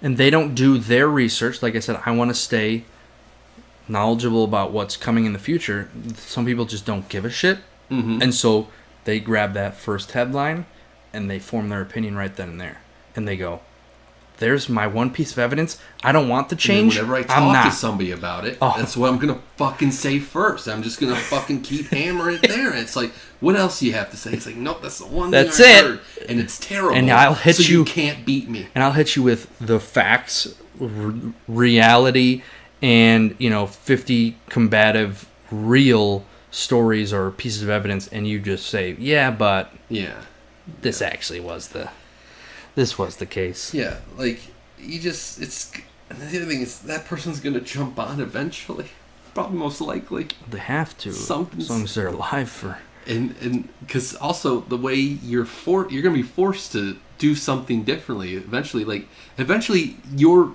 and they don't do their research. Like I said, I want to stay knowledgeable about what's coming in the future. Some people just don't give a shit. Mm-hmm. And so they grab that first headline and they form their opinion right then and there. And they go, there's my one piece of evidence. I don't want the change. Whenever I talk to somebody about it, that's what I'm going to fucking say first. I'm just going to fucking keep hammering it there. And it's like, what else do you have to say? It's like, nope, that's the one thing I heard. And it's terrible. And I'll hit you. You can't beat me. And I'll hit you with the facts, reality, and 50 combative real stories or pieces of evidence, and you just say, yeah, but this actually was the case. Yeah, like you just and the other thing is that person's gonna jump on eventually, probably most likely. They have to, as long as they're alive for. And because also the way you're gonna be forced to do something differently eventually. Like eventually your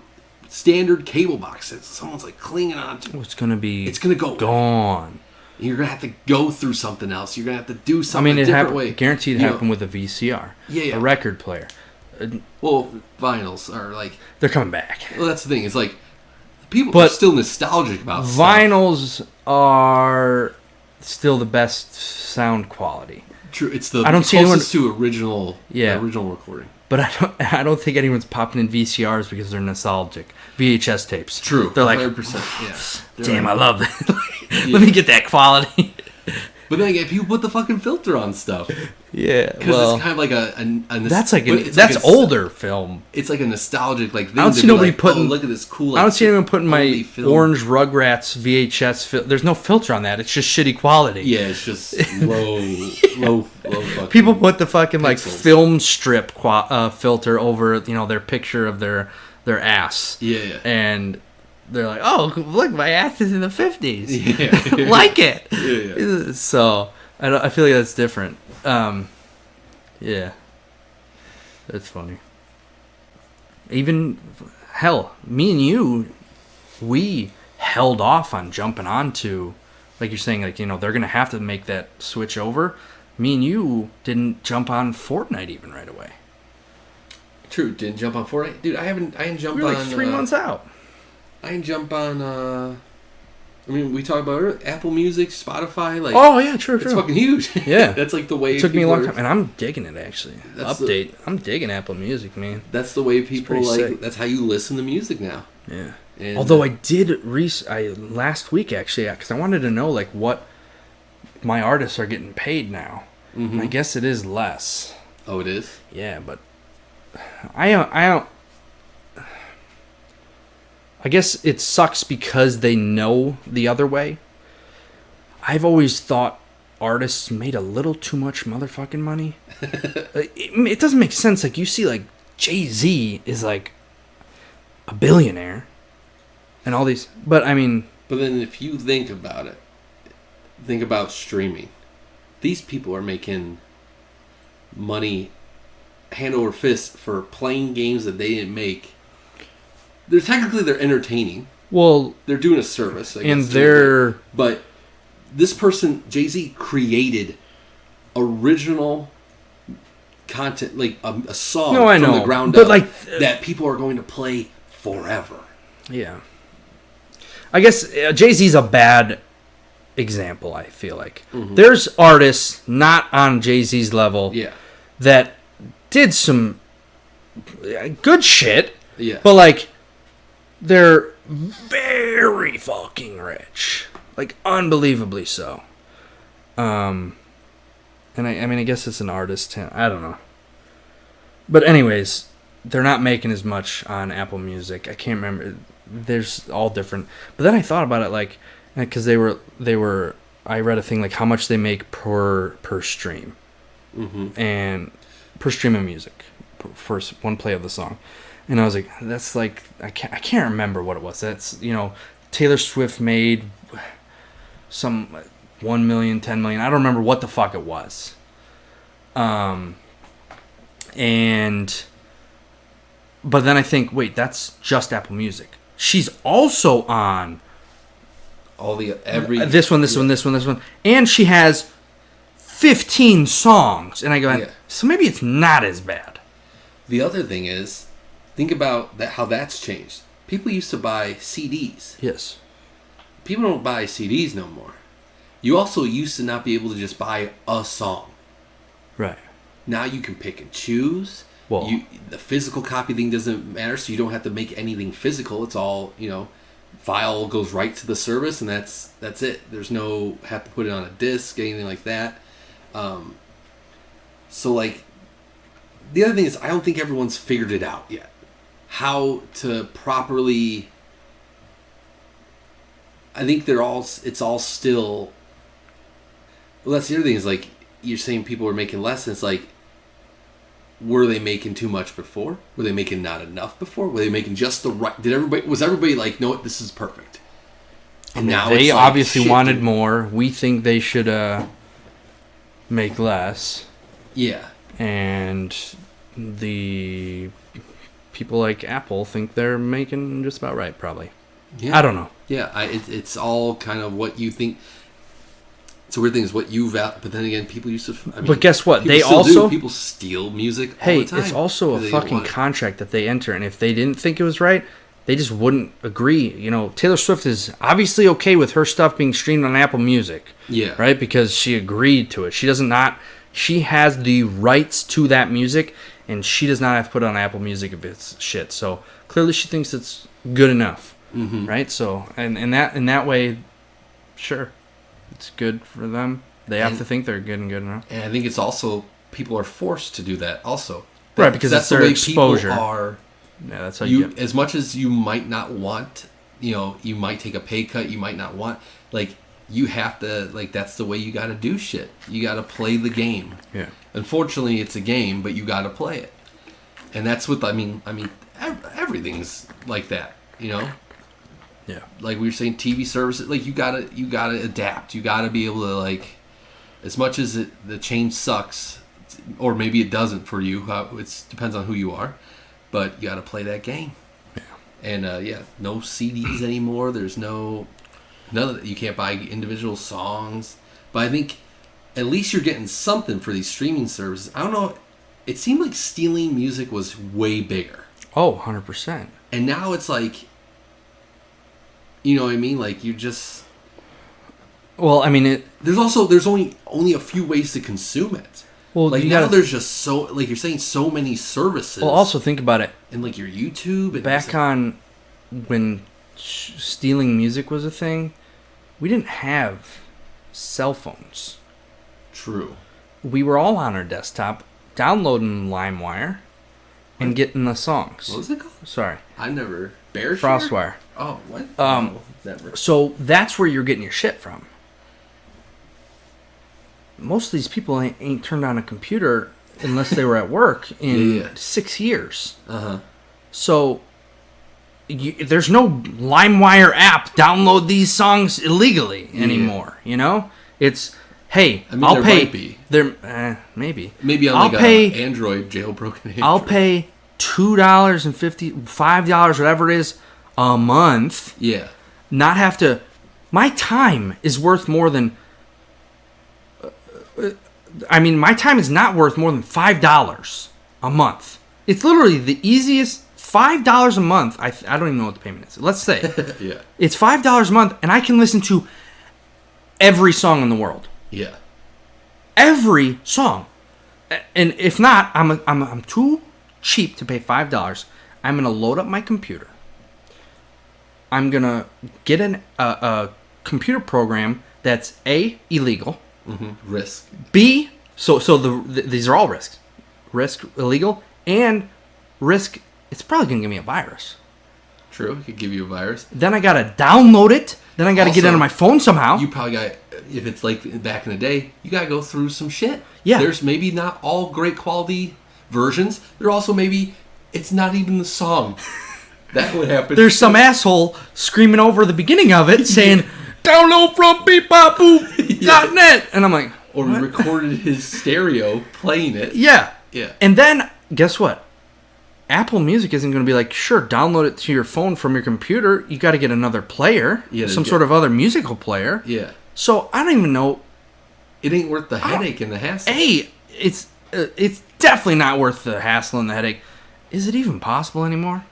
standard cable box that someone's like clinging on to. It's gonna go gone. You're gonna have to go through something else. You're gonna have to do something a different way. Guaranteed happen with a VCR. Yeah. A record player. Well, vinyls are like they're coming back. Well, that's the thing. It's like people are still nostalgic about vinyls stuff. Are still the best sound quality. True. It's the I don't see anyone to original recording. But I don't think anyone's popping in VCRs because they're nostalgic. VHS tapes. True. They're like, 100%. Yeah. Damn, I love that. Let me get that quality. But then again, people put the fucking filter on stuff. Yeah, because it's kind of like a that's older film. It's like a nostalgic thing. I don't see nobody putting. Look at this cool. I don't see anyone putting my orange Rugrats VHS. There's no filter on that. It's just shitty quality. Yeah, it's just low. Fucking people put the fucking pixels. Like film strip filter over their picture of their ass. Yeah. And they're like, oh, look, my ass is in the 50s. Yeah. Like it. Yeah. So, I feel like that's different. Yeah. That's funny. Even, hell, me and you, we held off on jumping onto, like you're saying, like, they're going to have to make that switch over. Me and you didn't jump on Fortnite even right away. True, didn't jump on Fortnite. Dude, I didn't jump on... We were like 3 months out. I didn't jump on, we talked about it, Apple Music, Spotify, like... Oh, yeah, true. It's fucking huge. Yeah. That's like the way... It took me a long time, and I'm digging it, actually. Update. I'm digging Apple Music, man. That's the way people, like... Sick. That's how you listen to music now. Yeah. And, although I did last week, actually, because I wanted to know, like, what my artists are getting paid now. Mm-hmm. And I guess it is less. Oh, it is? Yeah, but... I guess it sucks because they know the other way. I've always thought artists made a little too much motherfucking money. It doesn't make sense. Like, you see, like, Jay-Z is, like, a billionaire. And all these... But, I mean... But then if you think about it, think about streaming. These people are making money hand over fist for playing games that they didn't make. They're entertaining. Well, they're doing a service, I guess, and but this person, Jay-Z, created original content, like a song from the ground up, like, that people are going to play forever. Yeah, I guess Jay-Z's a bad example. I feel like there's artists not on Jay-Z's level, that did some good shit, but like. They're very fucking rich. Like, unbelievably so. And I guess it's an artist. I don't know. But anyways, they're not making as much on Apple Music. I can't remember. There's all different. But then I thought about it, like, because they were. I read a thing like how much they make per stream, and per stream of music, for one play of the song. And I was like, that's like, I can't remember what it was. That's, Taylor Swift made some 1 million, 10 million. I don't remember what the fuck it was. But then I think, wait, that's just Apple Music. She's also on all the this one, and she has 15 songs. And I go, so maybe it's not as bad. The other thing is, Think about that. How that's changed. People used to buy CDs. Yes. People don't buy CDs no more. You also used to not be able to just buy a song. Right. Now you can pick and choose. Well, the physical copy thing doesn't matter, so you don't have to make anything physical. It's all, file goes right to the service, and that's it. There's no have to put it on a disc, anything like that. So like, the other thing is, I don't think everyone's figured it out yet. How to properly. I think it's all still. Well, that's the other thing is like, you're saying people are making less, and it's like, were they making too much before? Were they making not enough before? Were they making just the right? Was everybody like, no, this is perfect? And now they obviously wanted more. We think they should make less. Yeah. And the people like Apple think they're making just about right, probably. Yeah. I don't know. Yeah, it's all kind of what you think. It's a weird thing is what you value, but then again, people used to. But guess what? They also people steal music. Hey, all the time. It's also a fucking contract that they enter, and if they didn't think it was right, they just wouldn't agree. Taylor Swift is obviously okay with her stuff being streamed on Apple Music. Yeah. Right, because she agreed to it. She has the rights to that music, and she does not have to put it on Apple Music if it's shit. So clearly, she thinks it's good enough. Mm-hmm. Right. So and in that way, sure. It's good for them. They have to think they're good and good enough. And I think it's also, people are forced to do that also. Right, because that's their exposure. People are, yeah, that's how you get. As much as you might not want, you might take a pay cut, you might not want, like, you have to, like, that's the way you got to do shit. You got to play the game. Yeah. Unfortunately, it's a game, but you got to play it. And that's what, everything's like that, Yeah. Like we were saying, TV services, like you gotta adapt. You gotta be able to, like, as much as the change sucks, or maybe it doesn't for you. It depends on who you are, but you gotta play that game. Yeah. And no CDs anymore. There's none of that. You can't buy individual songs. But I think at least you're getting something for these streaming services. I don't know. It seemed like stealing music was way bigger. Oh, 100%. And now it's like. You know what I mean? Like, you just... Well, I mean... There's only a few ways to consume it. Well, like, now there's just so... Like, you're saying so many services. Well, also think about it. And, like, your YouTube... And back on when stealing music was a thing, we didn't have cell phones. True. We were all on our desktop, downloading LimeWire, and getting the songs. What was it called? Sorry. I never... Bear Frostwire. Oh, what? Never. So that's where you're getting your shit from. Most of these people ain't turned on a computer unless they were at work in 6 years. Uh-huh. So there's no LimeWire app. Download these songs illegally anymore. It's hey, I'll pay. Might be. Maybe. Maybe on an Android jailbroken Android. I'll pay $2.50, $5, whatever it is, a month. Yeah. Not have to. My time is worth more than. My time is not worth more than $5 a month. It's literally the easiest. $5 a month. I don't even know what the payment is. Let's say. Yeah. It's $5 a month, and I can listen to every song in the world. Yeah. Every song. And if not, I'm too cheap to pay $5. I'm gonna load up my computer. I'm gonna get a computer program that's A, illegal. Mm-hmm. Risk. B, so these are all risks. Risk, illegal, and risk. It's probably gonna give me a virus. True, it could give you a virus. Then I gotta download it. Then I gotta get it on my phone somehow. You probably got, if it's like back in the day, you gotta go through some shit. Yeah. There's maybe not all great quality versions. There also maybe it's not even the song. That would happen. There's some asshole screaming over the beginning of it saying, download from beepbopboop.net. And I'm like, or we recorded his stereo playing it. Yeah. Yeah. And then, guess what? Apple Music isn't going to be like, sure, download it to your phone from your computer. You got to get another player. Yeah, some sort of other musical player. Yeah. So I don't even know. It ain't worth the headache and the hassle. Hey, it's definitely not worth the hassle and the headache. is it even possible anymore?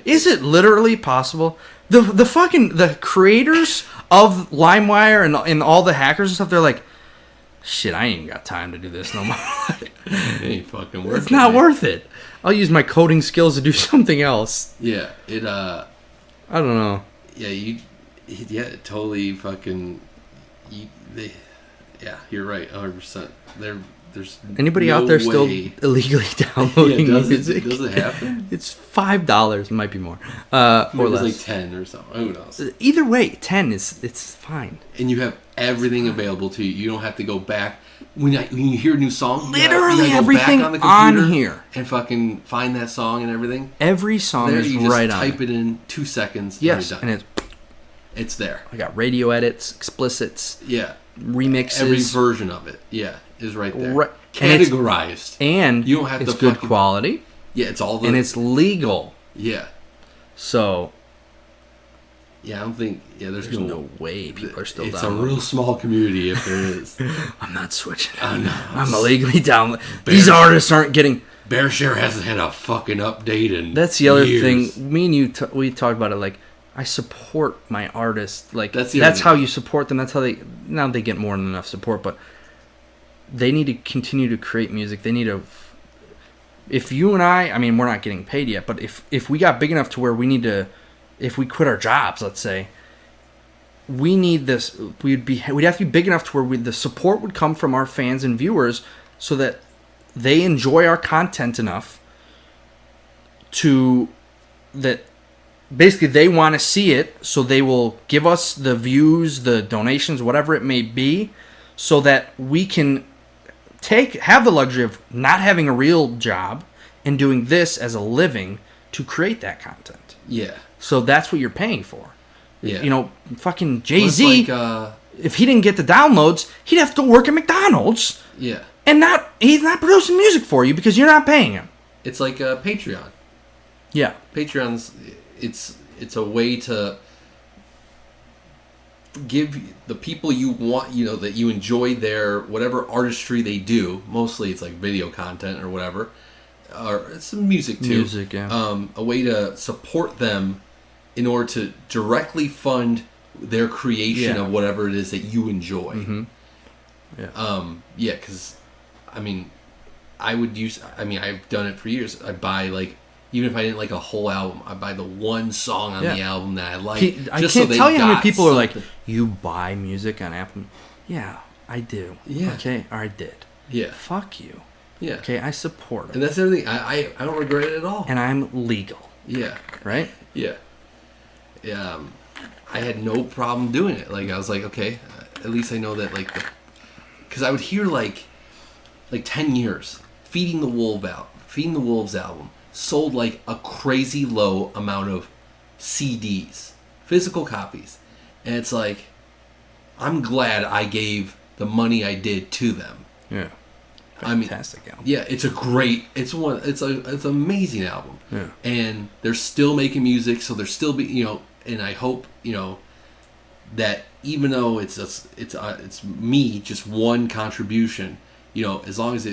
Is it literally possible? The creators of LimeWire and all the hackers and stuff, they're like, shit, I ain't even got time to do this no more. It ain't fucking worth it. It's not worth it. I'll use my coding skills to do something else. Yeah, I don't know. Yeah, totally fucking. You're right, 100%. There's anybody no out there way. still illegally downloading music? Does it happen? It's $5. It might be more, or less. Like 10 or something. Who knows? Either way, 10 it's fine. And you have everything available to you. You don't have to go back when you hear a new song. Literally you go everything back on, the on here and fucking find that song and everything. Every song there, is you just right on. Type it in 2 seconds. Yes, and you're done. and it's there. I got radio edits, explicits, remixes. Every version of it, is right there. Right. Categorized. And you don't have it's to good quality. Yeah, it's all and it's legal. Yeah. So. Yeah, I don't think. Yeah, there's no way people are still. It's a real small community if there is. I'm not switching. I'm illegally down. These artists aren't getting. BearShare hasn't had a fucking update in. That's the other years. thing. Me and you, we talked about it. Like, I support my artists. Like, that's how you support them. That's how they get more than enough support. But they need to continue to create music. They need to. If you and I mean, we're not getting paid yet. But if we got big enough to where we need to. If we quit our jobs, let's say, we need this. We'd have to be big enough to where the support would come from our fans and viewers, so that they enjoy our content enough that basically they want to see it, so they will give us the views, the donations, whatever it may be, so that we can have the luxury of not having a real job and doing this as a living to create that content. Yeah. So that's what you're paying for. Yeah. You know, fucking Jay-Z, if he didn't get the downloads, he'd have to work at McDonald's. Yeah. And he's not producing music for you because you're not paying him. It's like Patreon. Yeah. Patreon's, it's a way to give the people you want, that you enjoy their whatever artistry they do. Mostly it's like video content or whatever. Or it's some music too. Music, yeah. A way to support them in order to directly fund their creation of whatever it is that you enjoy. Mm-hmm. Yeah. Because, I've done it for years. I buy, even if I didn't like a whole album, I buy the one song on the album that I like. I can't tell you how many people are like, you buy music on Apple? Yeah, I do. Yeah. Okay, or I did. Yeah. Fuck you. Yeah. Okay, I support it. And that's everything. I don't regret it at all. And I'm legal. Yeah. Right? Yeah. Yeah. I had no problem doing it. I was like, okay, at least I know that, because I would hear, 10 years, Feeding the Wolves album sold, a crazy low amount of CDs, physical copies. And it's like, I'm glad I gave the money I did to them. Yeah. Fantastic album. Yeah, it's an amazing album. Yeah. And they're still making music, so they're still and I hope, that even though it's me, just one contribution, as long as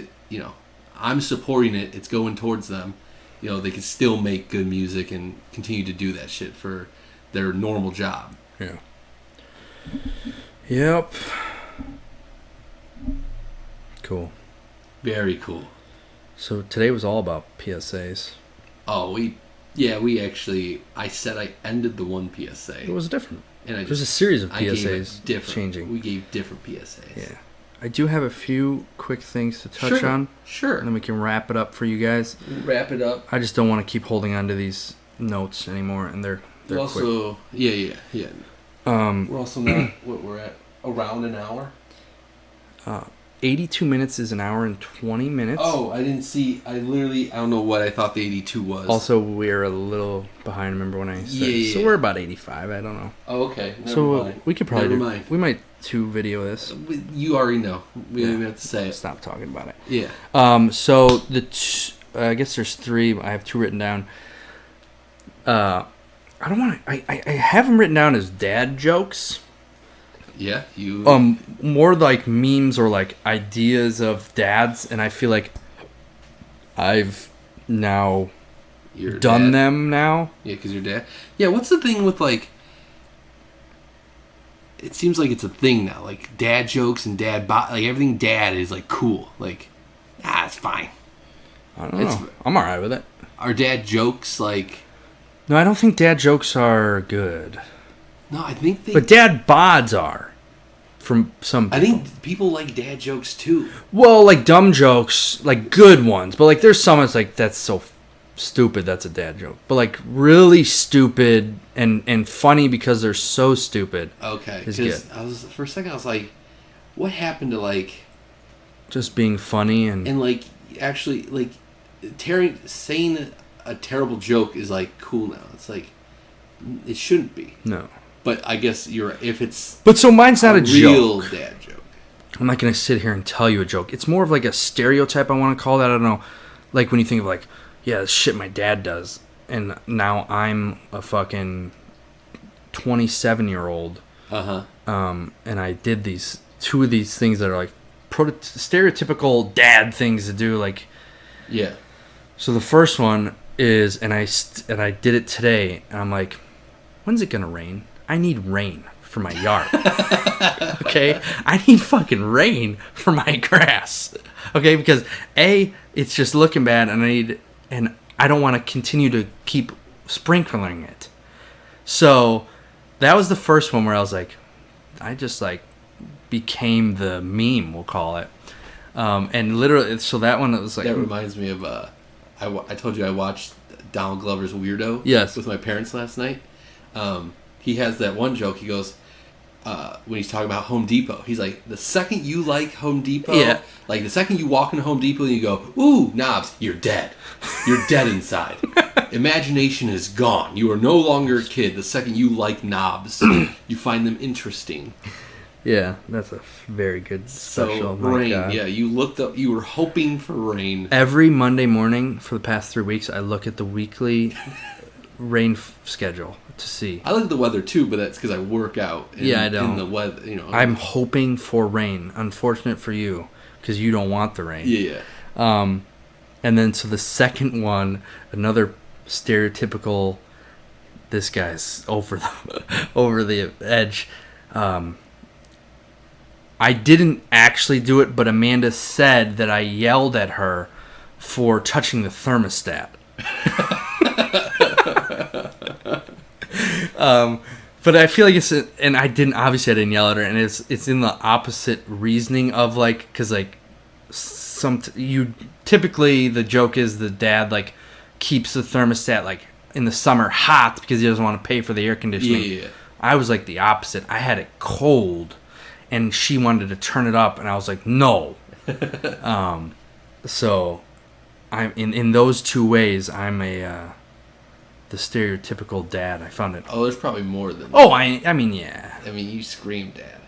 I'm supporting it, it's going towards them, they can still make good music and continue to do that shit for their normal job. Yeah. Yep. Cool. Very cool. So today was all about PSAs. Oh, I said I ended the one PSA. It was different. And there's a series of PSAs changing. We gave different PSAs. Yeah. I do have a few quick things to touch on. Sure. And then we can wrap it up for you guys. Wrap it up. I just don't want to keep holding on to these notes anymore, and they're also quick. Yeah. We're also not we're at around an hour. 82 minutes is an hour and 20 minutes. Oh, I didn't see. I don't know what I thought the 82 was. Also, we're a little behind. Remember when I said? Yeah. So we're about 85. I don't know. Oh, okay. Never mind. We could probably we might video this. You already know. We don't even have to say it. Stop talking about it. Yeah. So I guess there's 3. I have 2 written down. I don't want to. I have them written down as dad jokes. Yeah, more like memes or ideas of dads, and I feel like I've now your done dad. them now. Yeah, because your dad. Yeah, what's the thing with like? It seems like it's a thing now, like dad jokes and like everything dad is like cool. Like, it's fine. I don't know. I'm alright with it. Are dad jokes like? No, I don't think dad jokes are good. No, I think they. But dad bods are. From some people. I think people like dad jokes too. Well, like dumb jokes, like good ones. But like there's some that's like, that's so stupid, that's a dad joke. But like really stupid and funny because they're so stupid. Okay. Because for a second I was like, what happened to like... Just being funny and like actually like saying a terrible joke is like cool now. It's like, it shouldn't be. No. But I guess if it's... But so mine's not a real joke. Dad joke. I'm not going to sit here and tell you a joke. It's more of like a stereotype, I want to call that. I don't know. Like when you think of like, yeah, this shit my dad does. And now I'm a fucking 27-year-old. Uh-huh. And I did two of these things that are like stereotypical dad things to do. Like, yeah. So the first one is, and I did it today. And I'm like, when's it going to rain? I need rain for my yard. Okay? I need fucking rain for my grass. Okay? Because A, it's just looking bad and I don't want to continue to keep sprinkling it. So that was the first one where I was like, I just like became the meme, we'll call it. And literally, so that one, it was like... That reminds me of, I told you I watched Donald Glover's Weirdo. Yes. With my parents last night. He has that one joke. He goes, when he's talking about Home Depot, he's like, the second you like Home Depot, yeah. Like the second you walk into Home Depot and you go, ooh, knobs, you're dead. You're dead inside. Imagination is gone. You are no longer a kid. The second you like knobs, you find them interesting. Yeah, that's a very good special. So, rain, yeah, you looked up, you were hoping for rain. Every Monday morning for the past 3 weeks, I look at the weekly rain schedule to see. I look at the weather too, but that's because I work out. I don't. In the weather, you know. I'm hoping for rain. Unfortunate for you, because you don't want the rain. Yeah. And then so the second one, another stereotypical. This guy's over the edge. I didn't actually do it, but Amanda said that I yelled at her for touching the thermostat. But I feel like it's, and I didn't yell at her, and it's in the opposite reasoning of like, because like typically the joke is the dad like keeps the thermostat like in the summer hot because he doesn't want to pay for the air conditioning. Yeah. I was like the opposite. I had it cold, and she wanted to turn it up, and I was like, no. So I'm in those two ways. I'm the stereotypical dad. I found it. Oh, there's probably more than that. Oh, I mean, yeah. I mean, you scream, Dad.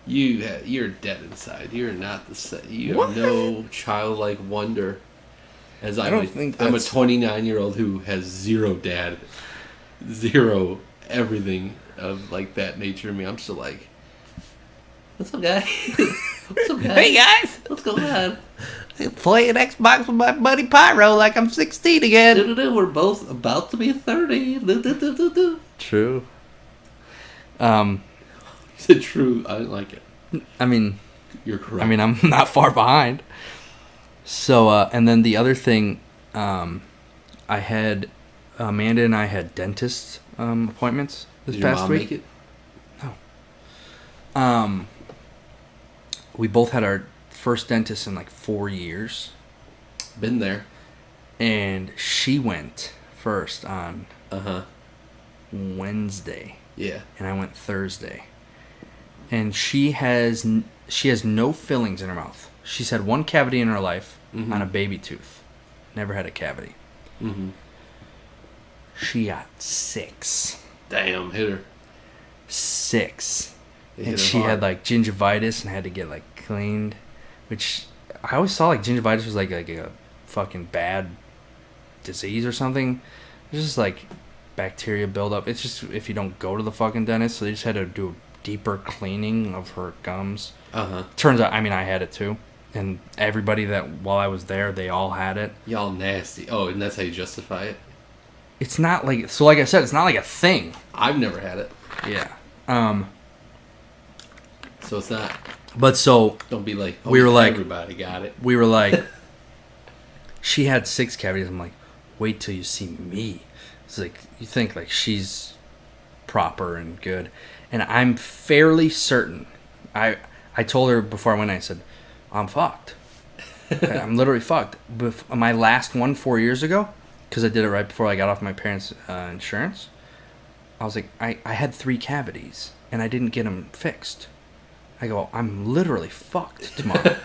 You're dead inside. You're not you are no childlike wonder. As I'm a 29-year-old who has zero dad, zero everything of like that nature in me. I'm still like, what's up, guys? What's up, guys? Hey, guys. What's going on? Playing Xbox with my buddy Pyro like I'm 16 again. We're both about to be 30. True. Is it true? I didn't like it. I mean, you're correct. I mean, I'm not far behind. So, and then the other thing, I had Amanda and I had dentist appointments this past week. Did your mom make it? No. We both had our first dentist in like 4 years. Been there. And she went first on Wednesday. Yeah. And I went Thursday. And she has no fillings in her mouth. She's had one cavity in her life on a baby tooth. Never had a cavity. Mm-hmm. She got 6. Damn, hit her. 6. And she had like gingivitis and had to get like cleaned. Which I always saw like gingivitis was like a fucking bad disease or something. It's just like bacteria buildup. It's just if you don't go to the fucking dentist, so they just had to do a deeper cleaning of her gums. Uh-huh. Turns out, I mean, I had it too. And everybody that, while I was there, they all had it. Y'all nasty. Oh, and that's how you justify it? It's not like... So like I said, it's not like a thing. I've never had it. Yeah. So it's not... But so... Don't be like, we were like... Everybody got it. We were like... She had 6 cavities. I'm like, wait till you see me. It's like, you think like she's proper and good. And I'm fairly certain. I told her before I went, I said, I'm fucked. I'm literally fucked. My last one 4 years ago, because I did it right before I got off my parents' insurance, I was like, I had 3 cavities, and I didn't get them fixed. I go, I'm literally fucked tomorrow.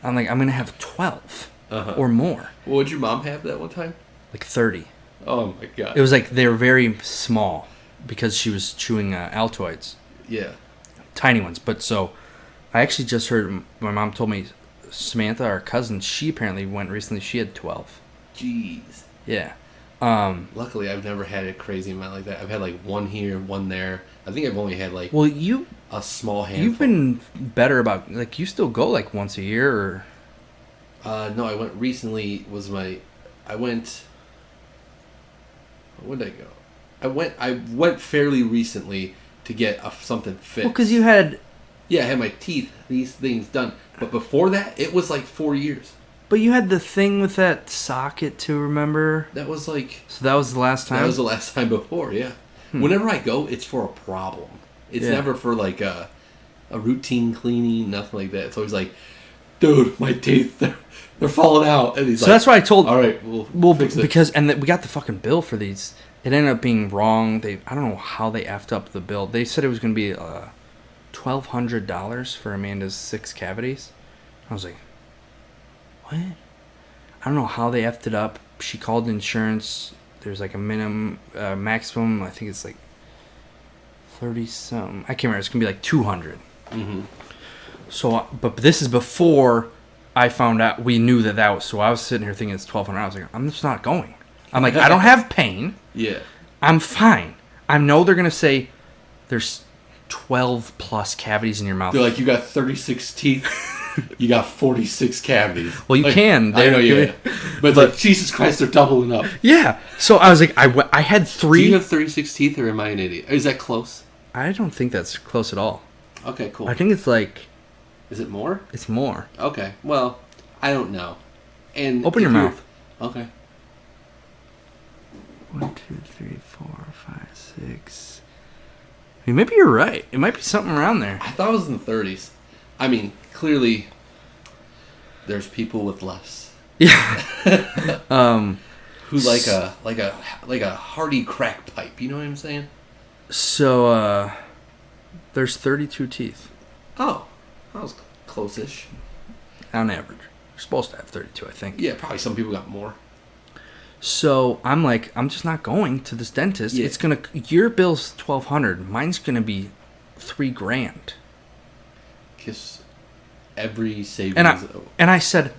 I'm like, I'm going to have 12 or more. What would your mom have that one time? Like 30. Oh, my God. It was like they were very small because she was chewing Altoids. Yeah. Tiny ones. But so I actually just heard, my mom told me Samantha, our cousin, she apparently went recently, she had 12. Jeez. Yeah. Luckily, I've never had a crazy amount like that. I've had like one here, one there. I think I've only had like a small handful. You've been better about, like, you still go like once a year or... No, I went recently, when did I go? I went fairly recently to get something fixed. Well, because you had... Yeah, I had my teeth, these things done. But before that, it was like 4 years. But you had the thing with that socket too, remember? That was like... So that was the last time? That was the last time before, yeah. Whenever I go, it's for a problem. It's never for like a routine cleaning, nothing like that. It's always like, dude, my teeth, they're falling out. And he's so that's why I told... All right, we'll fix it. Because, and we got the fucking bill for these. It ended up being wrong. I don't know how they effed up the bill. They said it was going to be $1,200 for Amanda's 6 cavities. I was like, what? I don't know how they effed it up. She called insurance. There's like a maximum. I think it's like 30-something. I can't remember. It's going to be like 200. Mm-hmm. So, but this is before I found out. We knew that was. So I was sitting here thinking it's 1,200. I was like, I'm just not going. I'm like, I don't have pain. Yeah. I'm fine. I know they're going to say there's 12 plus cavities in your mouth. They're like, you got 36 teeth. You got 46 cavities. Well, you like, can. I know, yeah. But like, Jesus Christ, they're doubling up. Yeah. So I was like, I had 3. Do you have 36 teeth, or am I an idiot? Is that close? I don't think that's close at all. Okay, cool. I think it's like... Is it more? It's more. Okay. Well, I don't know. And open your mouth. Okay. 1, 2, 3, 4, 5, 6. I mean, maybe you're right. It might be something around there. I thought it was in the 30s. I mean, clearly, there's people with less. Yeah. Who like a hearty crack pipe. You know what I'm saying? So, there's 32 teeth. Oh, that was close-ish. On average. You're supposed to have 32, I think. Yeah, probably some people got more. So I'm like, I'm just not going to this dentist. Yeah. It's gonna, your bill's $1,200. Mine's gonna be $3,000. Kiss every savings. And I said,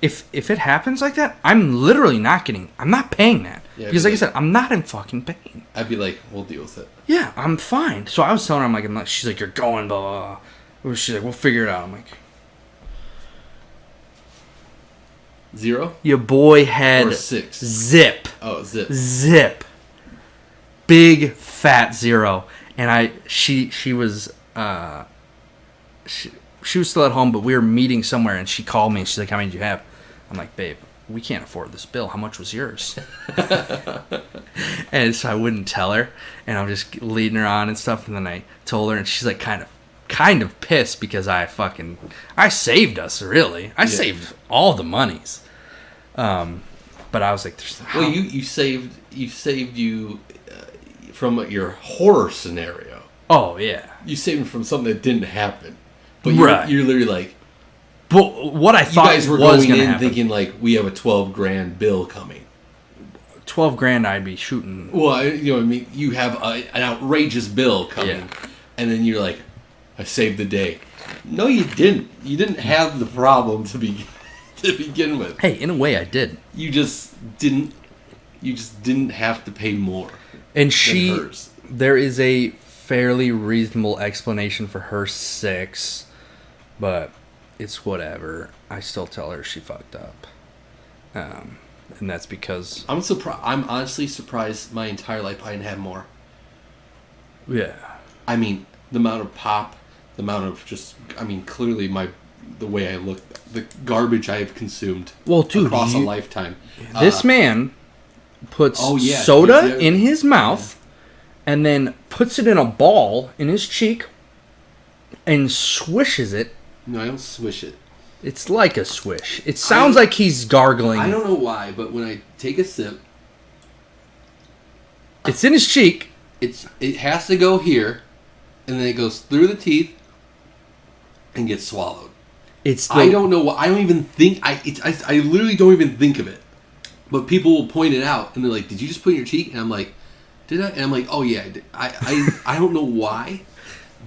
if it happens like that, I'm literally not paying that. Yeah, because like I said, I'm not in fucking pain. I'd be like, we'll deal with it. Yeah, I'm fine. So I was telling her, I'm like, I'm not. She's like, you're going, blah, blah, blah. She's like, we'll figure it out. I'm like, 0? Your boy had or 6. Zip. Oh, Zip. Big fat 0. And she was she was still at home, but we were meeting somewhere, and she called me and she's like, how many did you have? I'm like, babe, we can't afford this bill. How much was yours? And so I wouldn't tell her, and I'm just leading her on and stuff. And then I told her, and she's like kind of pissed because I saved us, really. I saved all the monies. But I was like, well, you saved you from your horror scenario. Oh yeah, you saved from something that didn't happen. But you're literally like, but what I thought you guys were was going in happen. thinking like, we have a $12,000 bill coming. $12,000 I'd be shooting. Well, you know what I mean. You have an outrageous bill coming, and then you're like, I saved the day. No, you didn't. You didn't have the problem to begin with. Hey, in a way, I did. You just didn't. You just didn't have to pay more. And hers. There is a fairly reasonable explanation for her 6, but it's whatever. I still tell her she fucked up. And that's because... I'm surprised. I'm honestly surprised my entire life I didn't have more. Yeah. I mean, the amount of pop, the amount of just... I mean, clearly the way I look, the garbage I have consumed across a lifetime. This man puts soda in his mouth and then puts it in a ball in his cheek and swishes it. No, I don't swish it. It's like a swish. It sounds like he's gargling. I don't know why, but when I take a sip... It's in his cheek. It has to go here, and then it goes through the teeth and gets swallowed. I don't know why. I don't even think... I literally don't even think of it. But people will point it out, and they're like, did you just put it in your cheek? And I'm like, did I? And I'm like, oh yeah, I did. I don't know why,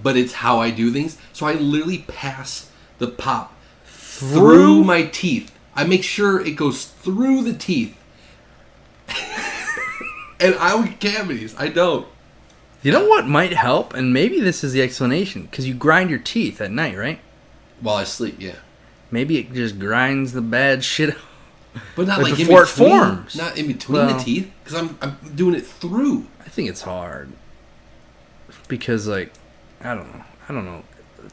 but it's how I do things. So I literally pass the pop through my teeth. I make sure it goes through the teeth. And I don't get cavities. I don't. You know what might help? And maybe this is the explanation. Because you grind your teeth at night, right? While I sleep, yeah. Maybe it just grinds the bad shit out. But not like before it forms. Not in between the teeth. Because I'm doing it through. I think it's hard. Because, like, I don't know.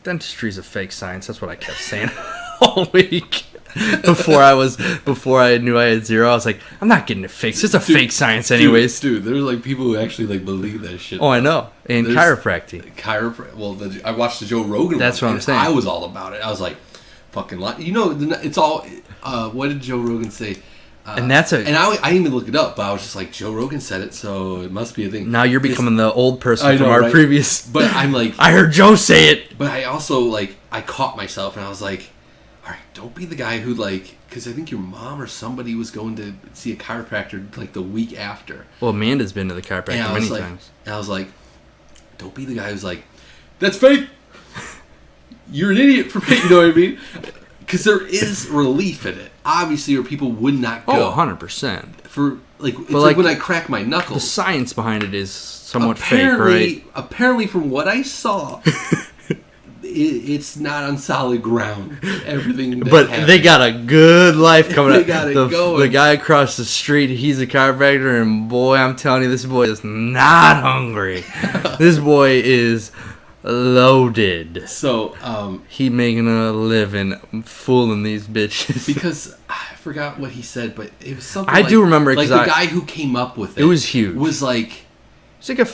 Dentistry's a fake science. That's what I kept saying all week. Before I knew I had zero, I was like, I'm not getting it fixed. It's a fake science anyways. Dude, there's like people who actually like believe that shit. Oh, I know. And chiropractic. Well, I watched the Joe Rogan. That's what I'm saying. I was all about it. I was like, fucking lie. You know, it's all. What did Joe Rogan say? And that's and I didn't even look it up, but I was just like, Joe Rogan said it, so it must be a thing. Now you're becoming the old person from our previous. But I'm like, I heard Joe say it. But I also I caught myself and I was like, all right, don't be the guy who because I think your mom or somebody was going to see a chiropractor like the week after. Well, Amanda's been to the chiropractor many times. And I was like, don't be the guy who's like, that's fake. You're an idiot for me. You know what I mean? Because there is relief in it. Obviously, or people would not go. Oh, 100%. For it's like when I crack my knuckles. The science behind it is somewhat fake, right? Apparently, from what I saw, it's not on solid ground. Everything, but happens. They got a good life coming up. They got it going. The guy across the street, he's a chiropractor, and boy, I'm telling you, this boy is not hungry. This boy is loaded. So, he making a living fooling these bitches. Because I forgot what he said, but it was something. I do remember it. Like the guy who came up with it. It was huge. Was like. It's like a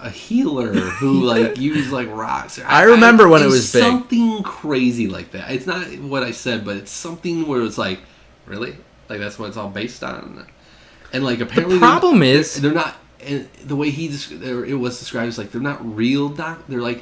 healer who used rocks. I remember when it was big. Something crazy like that. It's not what I said, but it's something where it's like, really, that's what it's all based on. And apparently the problem is they're not. And the way it was described is they're not real They're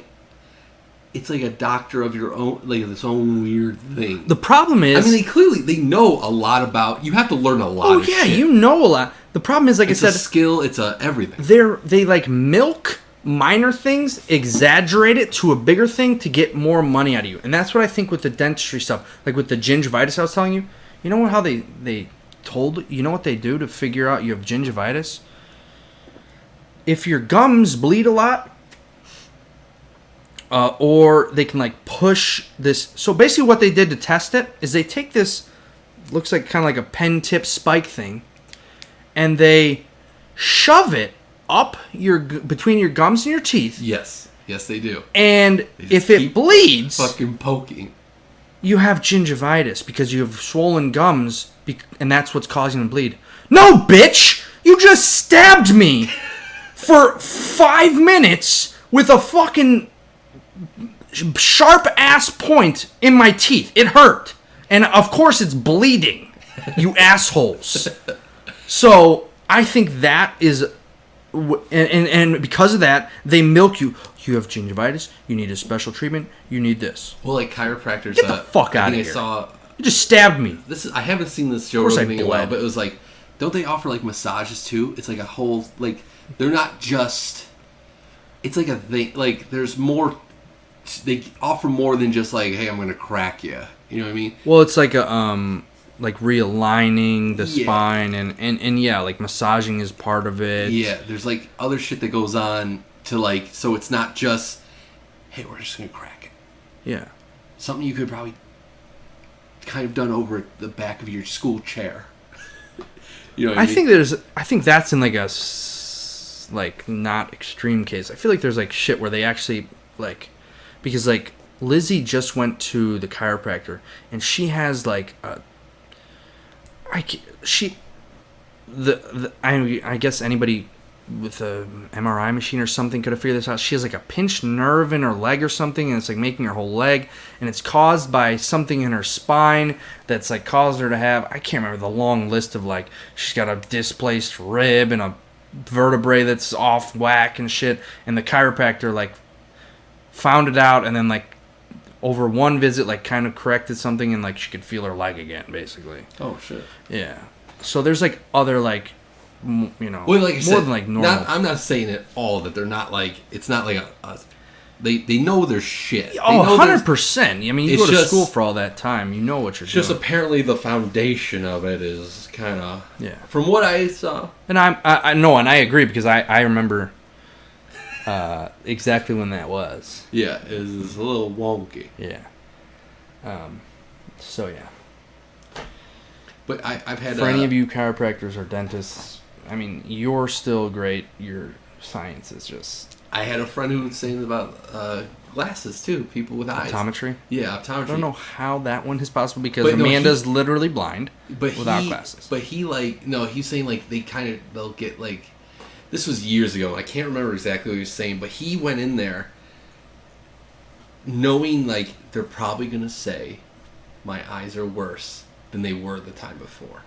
it's like a doctor of your own, this own weird thing. The problem is, I mean, they know a lot about. You have to learn a lot. Of shit. You know a lot. The problem is, it's I said, a skill. It's everything. They milk minor things, exaggerate it to a bigger thing to get more money out of you, and that's what I think with the dentistry stuff. Like with the gingivitis, I was telling you. You know how they told you know what they do to figure out you have gingivitis? If your gums bleed a lot. Or they can push this. So basically what they did to test it is they take this, looks like kind of like a pen tip spike thing, and they shove it up between your gums and your teeth. Yes, they do. And if it bleeds, fucking poking, you have gingivitis because you have swollen gums, and that's what's causing them to bleed. No, bitch! You just stabbed me for 5 minutes with a fucking sharp ass point in my teeth. It hurt. And of course it's bleeding. You assholes. So I think that is and because of that they milk you. You have gingivitis, you need a special treatment, you need this. Well, chiropractors, get the fuck out of here. You just stabbed me. I haven't seen this Joe Rogan thing in a while, but it was don't they offer massages too? It's a whole they're not just, it's a thing, there's more. They offer more than just hey, I'm gonna crack you. You know what I mean? Well, it's like a realigning the spine and yeah, massaging is part of it. Yeah, there's other shit that goes on to so it's not just, hey, we're just gonna crack it. Yeah. Something you could probably kind of done over at the back of your school chair. You know what I mean? I think that's in like a like not extreme case. I feel like there's like shit where they actually like, because like Lizzie just went to the chiropractor and she has like I guess anybody with a MRI machine or something could have figured this out. She has like a pinched nerve in her leg or something, and it's like making her whole leg, and it's caused by something in her spine that's like caused her to have, I can't remember the long list of like, she's got a displaced rib and a vertebrae that's off whack and shit, and the chiropractor like found it out, and then like over one visit like kind of corrected something, and like she could feel her leg again basically. Oh shit. Yeah. So there's like other like, you know, well, like more said, than like normal. I'm not saying at all that they're not like, it's not like they know their shit. Oh, 100%. I mean, you go to just school for all that time. You know what you're doing. Just apparently the foundation of it is kind of, yeah. From what I saw. And I know, and I agree because I remember exactly when that was. Yeah, it was a little wonky. Yeah. So, yeah. But I've had... For any of you chiropractors or dentists, I mean, you're still great. Your science is just... I had a friend who was saying about glasses, too. People with eyes. Optometry? Yeah, optometry. I don't know how that one is possible because Amanda's literally blind without glasses. But he, like... No, he's saying, like, they'll get, like... This was years ago. I can't remember exactly what he was saying, but he went in there knowing, like, they're probably going to say my eyes are worse than they were the time before.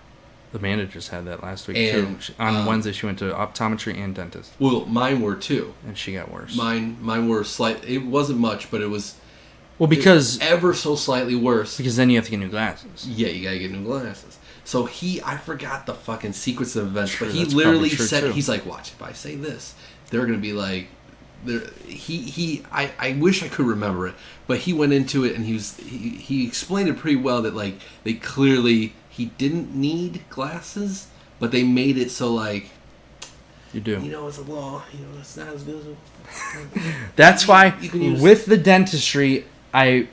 Amanda just had that last week, too. On Wednesday, she went to optometry and dentist. Well, mine were, too. And she got worse. Mine were slight. It wasn't much, but it was... Well, because... ever so slightly worse. Because then you have to get new glasses. Yeah, you gotta get new glasses. So I forgot the fucking sequence of events, True, but he literally said, he's like, watch, if I say this, they're gonna be like... I wish I could remember it, but he went into it and he explained it pretty well that like they clearly he didn't need glasses, but they made it so like you do. You know, it's a law. You know, it's not as good as That's why with the dentistry, I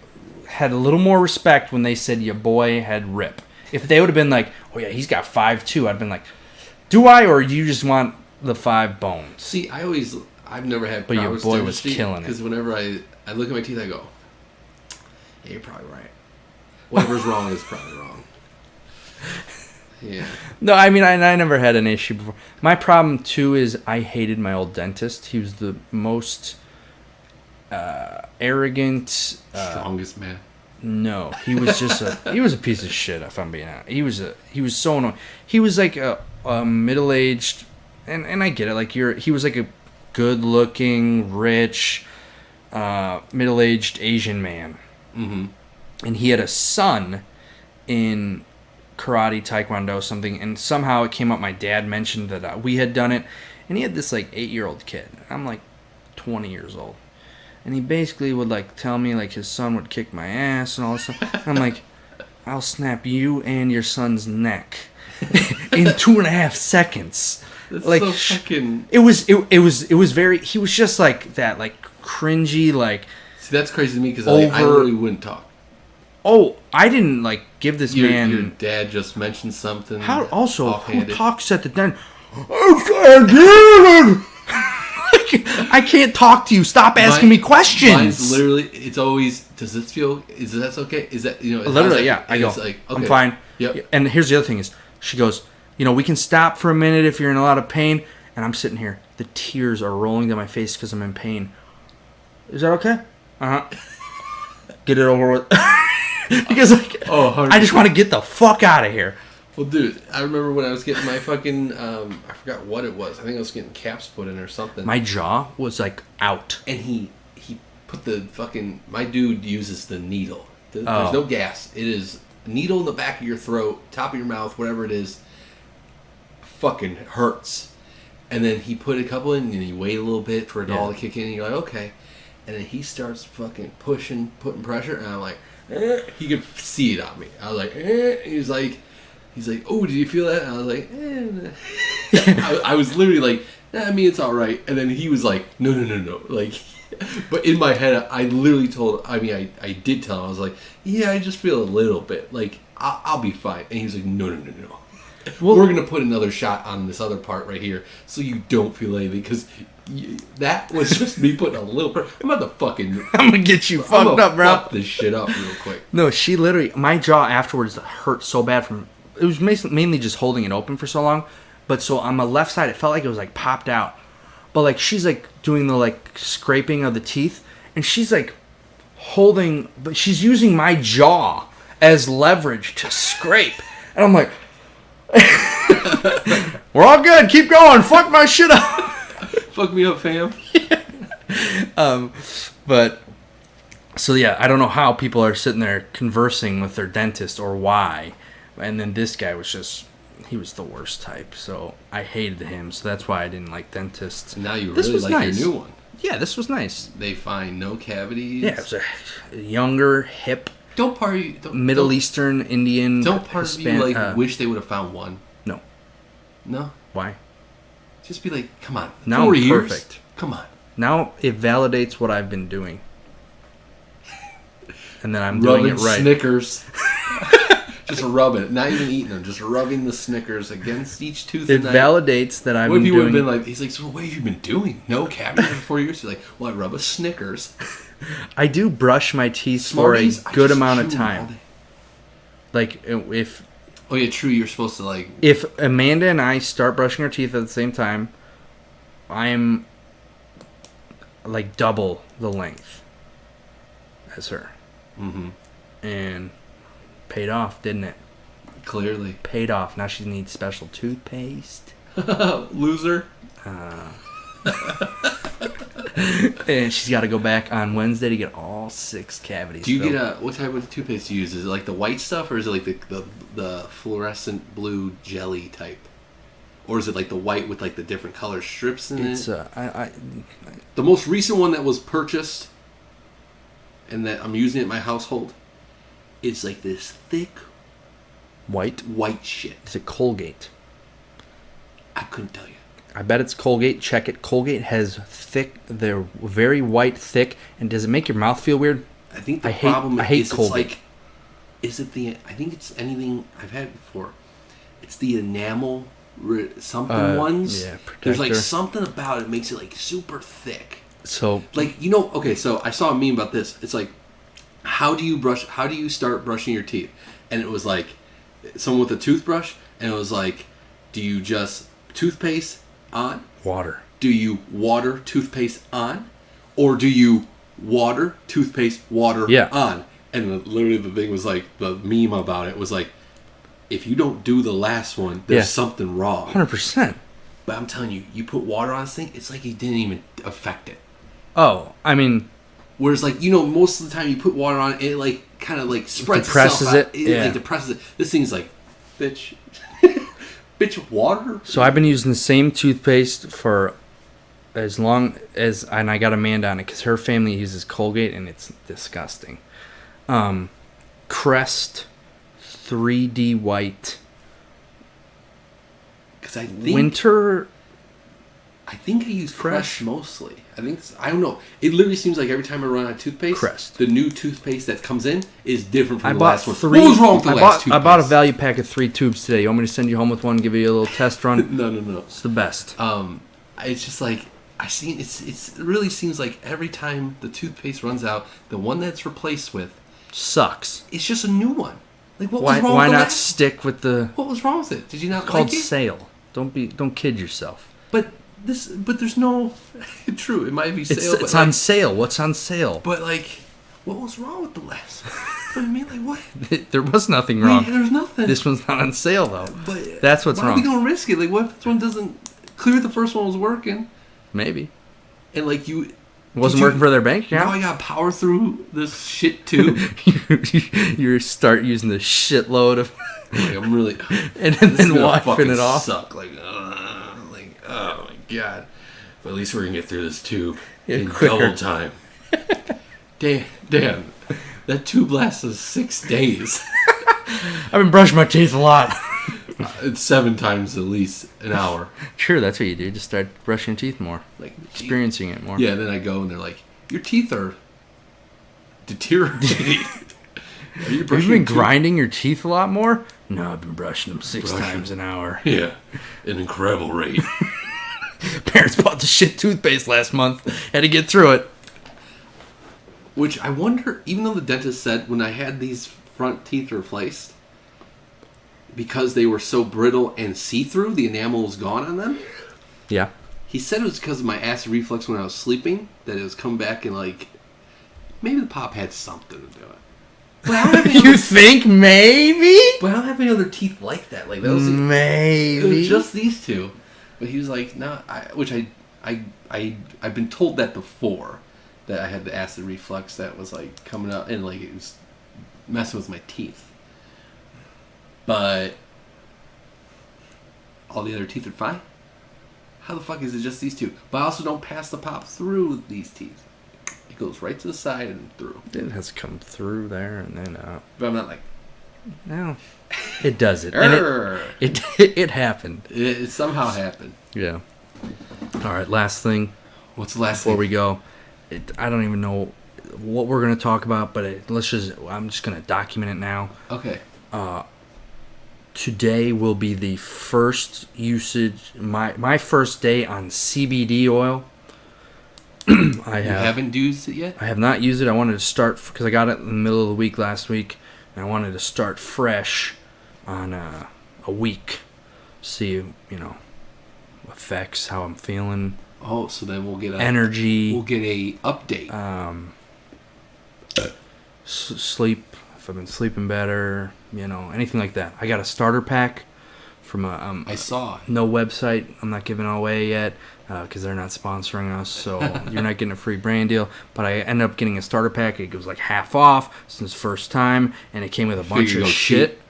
had a little more respect when they said your boy had rip. If they would have been like, oh yeah, he's got 5'2", I'd been like, do I, or do you just want the 5 bones? See, I've never had but your boy was killing it. Because whenever I look at my teeth, I go, yeah, you're probably right. Whatever's wrong is probably wrong. Yeah. No, I mean, I never had an issue before. My problem, too, is I hated my old dentist. He was the most arrogant... strongest man. No, he was just he was a piece of shit, if I'm being honest. He was so annoying. He was like a middle-aged... And I get it. Like he was like a good-looking, rich, middle-aged Asian man. Mm-hmm. And he had a son in karate, taekwondo, something, and somehow it came up, my dad mentioned that we had done it, and he had this, like, 8-year-old kid. I'm, like, 20 years old. And he basically would, like, tell me, like, his son would kick my ass and all this stuff. And I'm like, I'll snap you and your son's neck in 2.5 seconds. That's like, so fucking... It was very... He was just, like, that, like, cringy, like... See, that's crazy to me, because I literally wouldn't talk. Oh, I didn't, like, give this man... Your dad just mentioned something. How, also, offhanded. who talks at the den? I can't talk to you. Stop asking me questions. Mine's literally, it's always, does this feel, is that okay? Is that, you know... Literally, like, yeah. I go, like, okay. I'm fine. Yep. And here's the other thing is, she goes, you know, we can stop for a minute if you're in a lot of pain. And I'm sitting here. The tears are rolling down my face because I'm in pain. Is that okay? Uh-huh. Get it over with. Because like, I just want to get the fuck out of here. Well, dude, I remember when I was getting my fucking, I forgot what it was. I think I was getting caps put in or something. My jaw was like out. And he put the fucking, my dude uses the needle. There's no gas. It is a needle in the back of your throat, top of your mouth, whatever it is. Fucking hurts. And then he put a couple in and you wait a little bit for it all to kick in and you're like, okay. And then he starts fucking putting pressure and I'm like, he could see it on me. I was like, He's like, oh, did you feel that? And I was like, I was literally like, I mean, it's all right. And then he was like, no. Like, But in my head, I literally I did tell him, I was like, yeah, I just feel a little bit. Like, I'll be fine. And he was like, no. Well, we're going to put another shot on this other part right here so you don't feel anything. Because that was just me putting a little... I'm about to fucking... I'm going to get you fucked up, bro. Fuck this shit up real quick. No, she literally... My jaw afterwards hurt so bad from... It was mainly just holding it open for so long. But so on my left side, it felt like it was like popped out. But like she's like doing the like scraping of the teeth. And she's like holding... But she's using my jaw as leverage to scrape. And I'm like... We're all good. Keep going. Fuck my shit up. Fuck me up, fam. But so yeah, I don't know how people are sitting there conversing with their dentist or why. And then this guy was he was the worst type. So I hated him. So that's why I didn't like dentists. Now you really like nice. Your new one. Yeah, this was nice. They find no cavities. Yeah, it was a younger, hip. Middle Eastern, Indian. Don't part of you wish they would have found one? No. No? Why? Just be like, come on. Now 4 I'm years? Perfect. Come on. Now it validates what I've been doing. And then I'm rubbing doing it right. Snickers. Just rubbing it. Not even eating them. Just rubbing the Snickers against each tooth. It validates that I'm doing... What if you would have been like, he's like, so what have you been doing? No cavities for 4 years? You're like, well, I rub a Snickers. I do brush my teeth Smarties, for a good amount of time. Like, if... Oh, yeah, true. You're supposed to, like... If Amanda and I start brushing our teeth at the same time, I'm, like, double the length as her. Mm-hmm. And paid off, didn't it? Clearly. Paid off. Now she needs special toothpaste. Loser. And she's got to go back on Wednesday to get all 6 cavities. Do you get what type of toothpaste do you use? Is it like the white stuff, or is it like the fluorescent blue jelly type, or is it like the white with like the different color strips in it? The most recent one that was purchased, and that I'm using it in my household, it's like this thick white shit. Is it Colgate? I couldn't tell you. I bet it's Colgate. Check it. Colgate has they're very white, thick, and does it make your mouth feel weird? I think the problem is Colgate. I think it's anything I've had before. It's the enamel ones. Yeah, protector. There's like something about it makes it like super thick. So like, okay, so I saw a meme about this. It's like, how do you start brushing your teeth? And it was like someone with a toothbrush, and it was like, do you just toothpaste on? Water. Do you water toothpaste on? Or do you water toothpaste water on? And literally the thing was like, the meme about it was like, if you don't do the last one, there's something wrong. 100%. But I'm telling you, you put water on this thing, it's like it didn't even affect it. Oh, I mean... Whereas, like, most of the time you put water on it, it like, kind of like spreads depresses itself out. it. Like, depresses it. This thing's like, bitch... Bitch, water? So I've been using the same toothpaste for as long as... And I got Amanda on it because her family uses Colgate, and it's disgusting. Crest 3D White. Because I think... Winter... I think I use Crest mostly. I don't know. It literally seems like every time I run out of toothpaste, Crest. The new toothpaste that comes in is different from the last one. What was wrong with the last toothpaste? I bought a value pack of 3 tubes today. You want me to send you home with one, give you a little test run? No. It's the best. It's just like, it really seems like every time the toothpaste runs out, the one that's replaced with sucks. It's just a new one. Like, what was wrong why with not stick with the... What was wrong with it? Did you not like it? It's called sale. Don't kid yourself. But there's no... True, it might be sale. It's on sale. What's on sale? But, like, what was wrong with the last one? I mean, like, what? There was nothing wrong. There's nothing. This one's not on sale, though. But that's what's wrong. Why are we going to risk it? Like, what if this one doesn't... Clearly the first one was working. Maybe. And, like, It wasn't working for their bank account? Now I got to power through this shit, too. You start using the shitload of... Like, I'm really... and then wiping it off. Suck. Like, oh, my God. But at least we're going to get through this tube in double time. Damn. That tube lasts us 6 days. I've been brushing my teeth a lot. It's 7 times at least an hour. Sure, that's what you do. Just start brushing your teeth more. Like, experiencing it more. Yeah, then I go and they're like, Your teeth are deteriorating. Have you been grinding your teeth a lot more? No, I've been brushing them 6 times an hour. Yeah, an incredible rate. Parents bought the shit toothpaste last month. Had to get through it. Which I wonder, even though the dentist said when I had these front teeth replaced, because they were so brittle and see-through, the enamel was gone on them. Yeah. He said it was because of my acid reflux when I was sleeping, that it was coming back and like, maybe the pop had something to do it. But you think maybe? But I don't have any other teeth like that. Like that was maybe. It was just these two. But he was like, no, I've been told that before, that I had the acid reflux that was like coming up and like it was messing with my teeth. But all the other teeth are fine. How the fuck is it just these two? But I also don't pass the pop through these teeth. It goes right to the side and through. It has come through there and then out. But I'm not like... No. It does it. And it happened. It somehow happened. Yeah. All right, last thing. What's the last thing? Before we go. I don't even know what we're going to talk about, but I'm just going to document it now. Okay. Today will be the first usage, my first day on CBD oil. You haven't used it yet? I have not used it. I wanted to start, because I got it in the middle of the week last week, and I wanted to start fresh on a week. See, effects, how I'm feeling. Oh, so then we'll get energy. We'll get a update. Sleep, if I've been sleeping better, anything like that. I got a starter pack from I saw. No website. I'm not giving it away yet because they're not sponsoring us, so you're not getting a free brand deal. But I ended up getting a starter pack. It was like half off since first time, and it came with a bunch of shit. Cheap.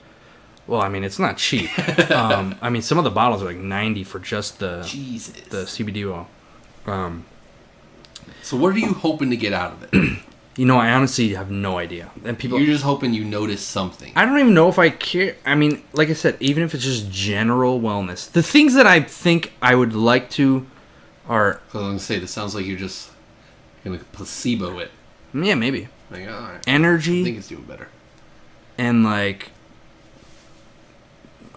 Well, I mean, it's not cheap. I mean, some of the bottles are like $90 for just the CBD oil. So what are you hoping to get out of it? I honestly have no idea. And you're just hoping you notice something. I don't even know if I care. I mean, like I said, even if it's just general wellness, the things that I think I would like to are. I was going to say, this sounds like you're just going to placebo it. Yeah, maybe. Like, all right. Energy. I think it's doing better. And like,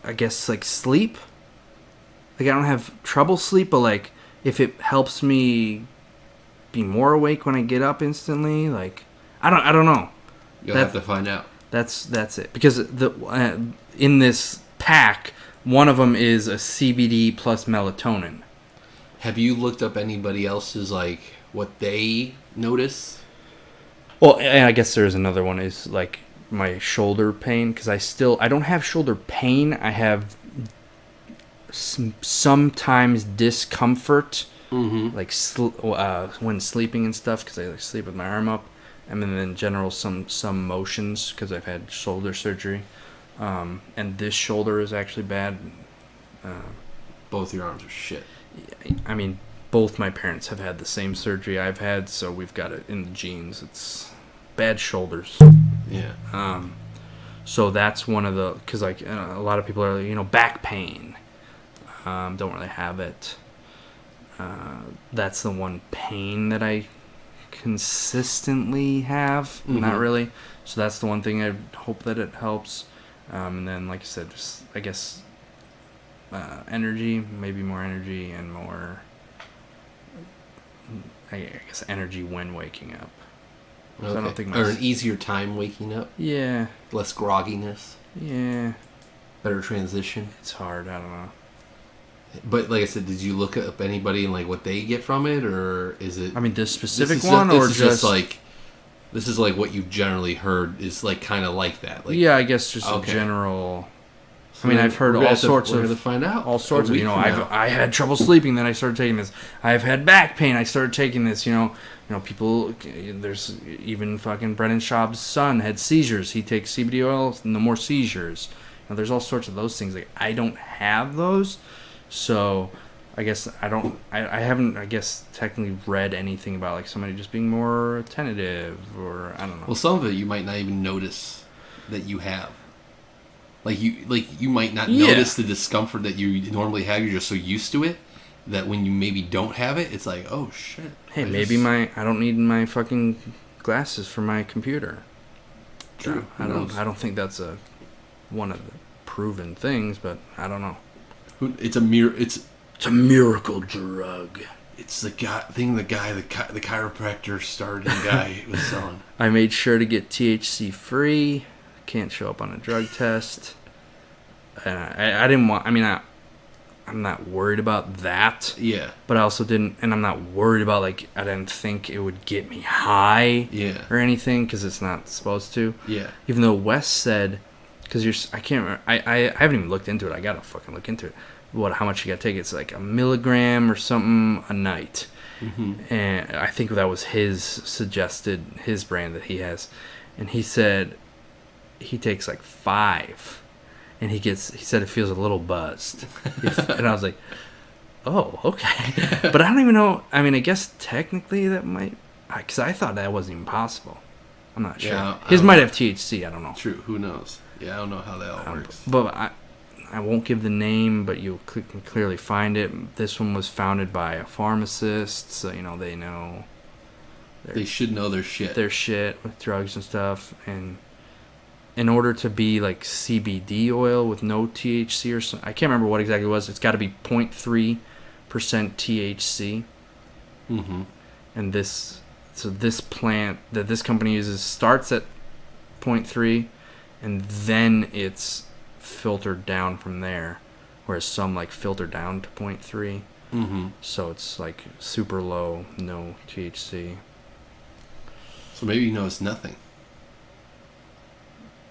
I guess like sleep. Like I don't have trouble sleep, but like if it helps me be more awake when I get up instantly, like I don't know. You'll have to find out. That's it, because in this pack, one of them is a CBD plus melatonin. Have you looked up anybody else's like what they notice? Well, and I guess there's another one is like my shoulder pain, because I don't have shoulder pain. I have sometimes discomfort. Mm-hmm. Like when sleeping and stuff, because I sleep with my arm up, and then in general some motions because I've had shoulder surgery, and this shoulder is actually bad. Both your arms are shit. I mean, both my parents have had the same surgery I've had, so we've got it in the genes. It's bad shoulders. Yeah. So that's one of the, because like a lot of people are back pain. Don't really have it. That's the one pain that I consistently have. Mm-hmm. Not really. So that's the one thing I hope that it helps. And then, like I said, just I guess energy, maybe more energy and more, I guess, energy when waking up. Okay. I don't think or an easier time waking up. Yeah. Less grogginess. Yeah. Better transition. It's hard. I don't know. But like I said, did you look up anybody and like what they get from it, or is it? I mean, this specific one, or just like this is like what you've generally heard is like kind of like that. Like, yeah, I guess just a general. So I mean, I've heard all sorts of. We're gonna find out. All sorts of. I had trouble sleeping, then I started taking this. I've had back pain, I started taking this. People. There's even fucking Brennan Schaub's son had seizures. He takes CBD oil, no more seizures. There's all sorts of those things. Like I don't have those. So, I guess I haven't, I guess, technically read anything about, like, somebody just being more tentative, or, I don't know. Well, some of it you might not even notice that you have. Like, you might not notice the discomfort that you normally have. You're just so used to it that when you maybe don't have it, it's like, oh shit. Hey, I don't need my fucking glasses for my computer. True. I don't think that's one of the proven things, but I don't know. It's a miracle drug. It's the chiropractor starting guy was selling. I made sure to get THC free. Can't show up on a drug test. I didn't want. I mean, I'm not worried about that. Yeah. But I also didn't, and I'm not worried about I didn't think it would get me high. Yeah. Or anything, because it's not supposed to. Yeah. Even though Wes said, because I can't remember. I haven't even looked into it. I gotta fucking look into it. How much you gotta take? It's like 1 milligram or something a night. Mm-hmm. And I think that was his brand that he has, and he said he takes 5, and he said it feels a little buzzed, and I was like, oh, okay, but I don't even know. I mean, I guess technically that might, because I thought that wasn't even possible. I'm not sure. Yeah, his might have THC. I don't know. True. Who knows? Yeah, I don't know how that all works. But I won't give the name, but you can clearly find it. This one was founded by a pharmacist, so they know. They should know their shit. Their shit with drugs and stuff, and in order to be CBD oil with no THC or something, I can't remember what exactly it was. It's got to be 0.3% THC. Mm-hmm. And this plant that this company uses starts at 0.3, and then it's filtered down from there, whereas some filter down to 0.3. Mm-hmm. So it's super low, no THC. So maybe it's nothing.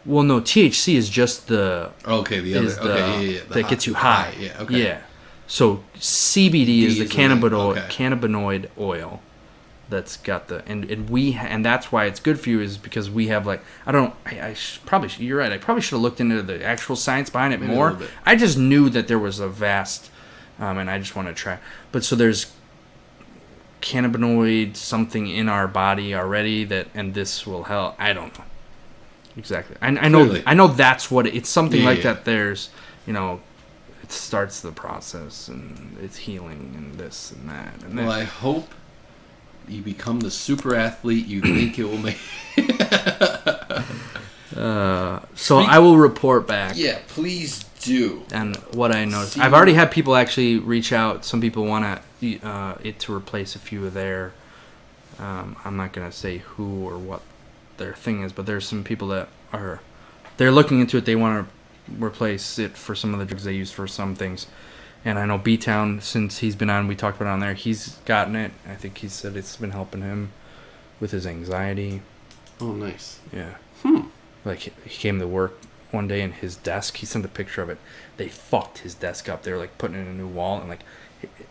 Well, no, THC is just the that gets you high. Yeah, okay. Yeah. So CBD is the cannabinoid cannabinoid oil that's got the and that's why it's good for you, is because we have you're right. I probably should have looked into the actual science behind it more. I just knew that there was a vast, and I just want to try. But so there's cannabinoid something in our body already and this will help. I don't know exactly. I know that's what it's something that. There's it starts the process and it's healing and this and that. And I hope you become the super athlete you think it will make. So I will report back. Yeah, please do. And what I noticed, I've already had people actually reach out. Some people want it to replace a few of their. I'm not gonna say who or what their thing is, but there's some people that they're looking into it. They want to replace it for some of the drugs they use for some things. And I know B-Town, since he's been on, we talked about it on there, he's gotten it. I think he said it's been helping him with his anxiety. Oh, nice. Yeah. He came to work one day and his desk, he sent a picture of it. They fucked his desk up. They were putting in a new wall, and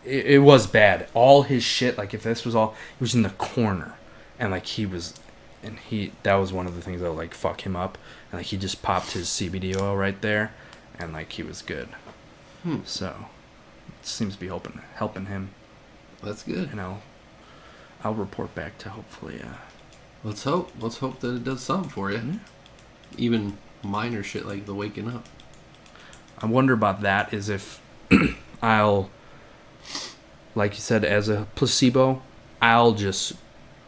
it was bad. All his shit, if this was all, it was in the corner. And that was one of the things that would fuck him up. And he just popped his CBD oil right there, and he was good. So it seems to be helping him. That's good. And I'll report back to hopefully. Let's hope that it does something for you. Yeah. Even minor shit like the waking up. I wonder about that. Is if I'll, like you said, as a placebo, I'll just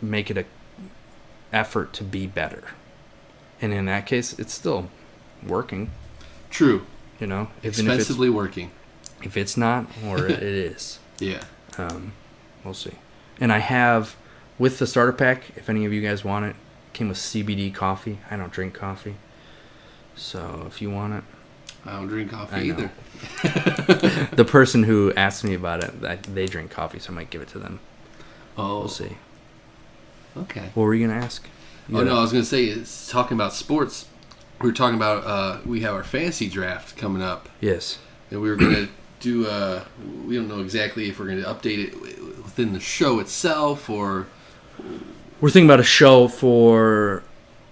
make it a effort to be better. And in that case, it's still working. True. Expensively working. If it's not, or it is. Yeah. We'll see. And I have, with the starter pack, if any of you guys want it, came with CBD coffee. I don't drink coffee. So if you want it. I don't drink coffee either. The person who asked me about it, they drink coffee, so I might give it to them. Oh. We'll see. Okay. What were you going to ask? I was going to say, it's talking about sports. We were talking about, we have our fantasy draft coming up. Yes. And we were going to do, we don't know exactly if we're going to update it within the show itself or... We're thinking about a show for...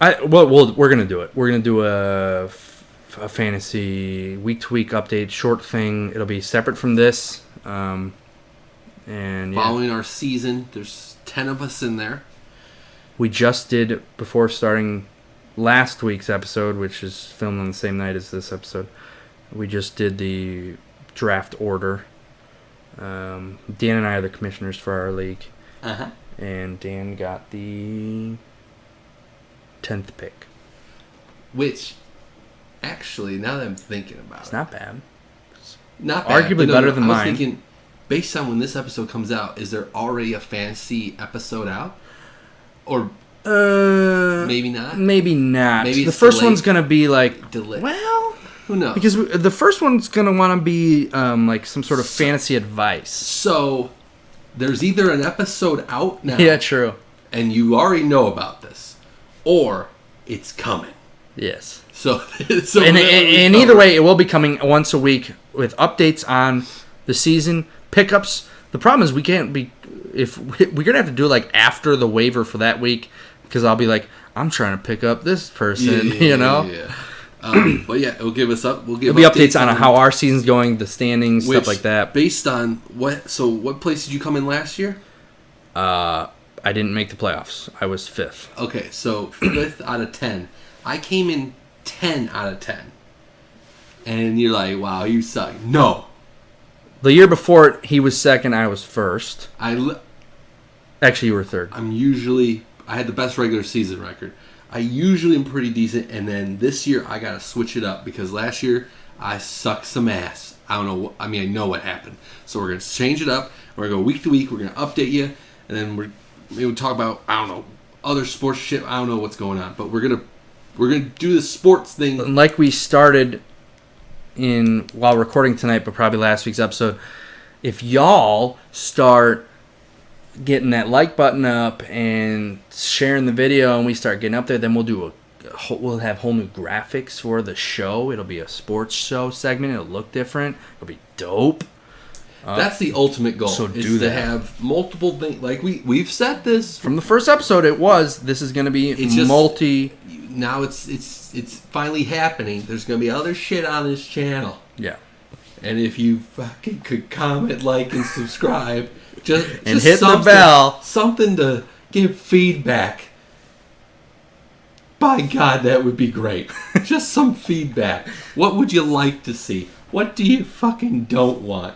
we're going to do it. We're going to do a fantasy week-to-week update, short thing. It'll be separate from this. And following our season, there's 10 of us in there. We just did, before starting last week's episode, which is filmed on the same night as this episode, we just did the draft order. Dan and I are the commissioners for our league. Uh-huh. And Dan got the 10th pick. Which, actually, now that I'm thinking about it's not bad. Not bad. Arguably better than mine. I was thinking, based on when this episode comes out, is there already a fantasy episode out? Or maybe not? Maybe not. Maybe the first one's going to be like... Delayed. Well... Who knows? Because the first one's going to want to be like some sort of fantasy advice. So, there's either an episode out now. Yeah, true. And you already know about this. Or it's coming. Yes. So and either way, it will be coming once a week with updates on the season, pickups. The problem is we can't be... if we're going to have to do it like after the waiver for that week. Because I'll be like, I'm trying to pick up this person, Yeah. But yeah, it'll give us up. It'll be updates on how our season's going, the standings, stuff like that. Based on what? So, what place did you come in last year? I didn't make the playoffs. I was 5th. Okay, so 5th out of 10. I came in 10 out of 10. And you're like, wow, you suck. No. The year before, he was 2nd. I was 1st. Actually, you were 3rd. I had the best regular season record. I usually am pretty decent, and then this year I got to switch it up because last year I sucked some ass. I don't know. I know what happened. So we're going to change it up. We're going to go week to week. We're going to update you, and then we'll talk about, I don't know, other sports shit. I don't know what's going on, but we're going to do the sports thing. Like we started while recording tonight, but probably last week's episode. If y'all start getting that like button up and sharing the video and we start getting up there, then we'll have whole new graphics for the show. It'll be a sports show segment. It'll look different. It'll be dope. That's the ultimate goal. So to have multiple things. Like we've said this from the first episode. This is going to be now it's finally happening. There's going to be other shit on this channel. Yeah. And if you fucking could comment, like, and subscribe, just hit the bell, something to give feedback. By God, that would be great. Just some feedback. What would you like to see? What do you fucking don't want?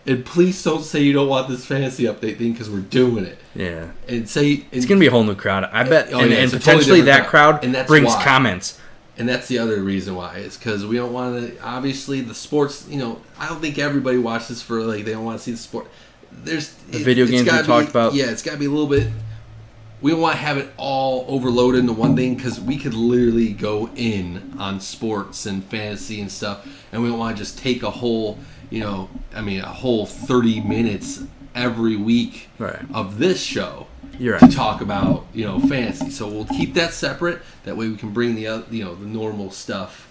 And please don't say you don't want this fantasy update thing because we're doing it. Yeah. And say it's going to be a whole new crowd. I bet. And potentially totally that crowd brings comments. And that's the other reason why. Is because we don't want to... Obviously, the sports... I don't think everybody watches this for, like, they don't want to see the sport. There's... The video games we talked about. Yeah, it's got to be a little bit... We don't want to have it all overloaded into one thing because we could literally go in on sports and fantasy and stuff. And we don't want to just take a whole... a whole 30 minutes every week of this show to talk about, fantasy. So we'll keep that separate. That way we can bring the normal stuff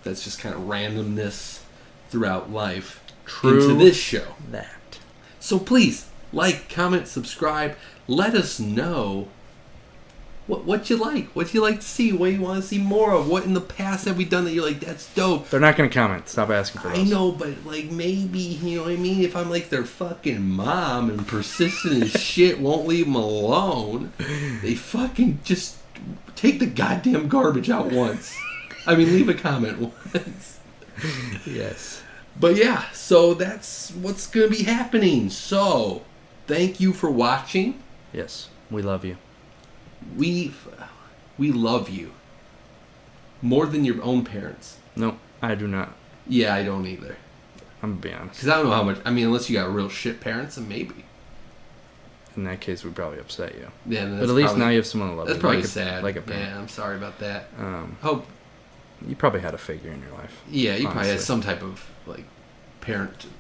that's just kind of randomness throughout life into this show. So please, like, comment, subscribe. Let us know what you like. What you like to see. What you want to see more of. What in the past have we done that you're like, that's dope. They're not going to comment. Stop asking for those. I know, but like maybe, you know what I mean? If I'm like their fucking mom and persistent as shit, won't leave them alone, they fucking just take the goddamn garbage out once. Leave a comment once. Yes. But yeah, so that's what's going to be happening. So, thank you for watching. Yes, we love you. We love you more than your own parents. No, I do not. Yeah, I don't either. I'm gonna be honest. Because I don't know how much. Unless you got real shit parents, then maybe. In that case, we'd probably upset you. Yeah, but at least now you have someone to love you. That's probably sad. Like a parent. Yeah, I'm sorry about that. Hope you probably had a figure in your life. Yeah, you probably had some type of like parental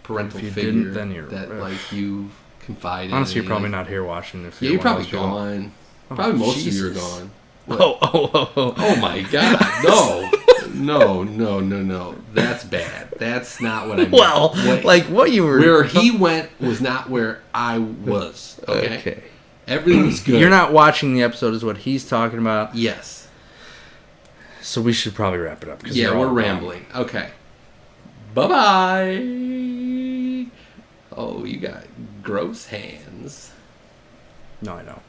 figure didn't, then you're, that like you confide in. Honestly, you're probably not here watching. If you're probably gone. Probably most of you are gone. What? Oh my God! No! That's bad. That's not what I meant. Well, what you were... Where he went was not where I was. Okay. Everything was good. You're not watching the episode is what he's talking about. Yes. So we should probably wrap it up. Yeah, we're rambling. Okay. Bye-bye. Oh, you got gross hands. No, I don't.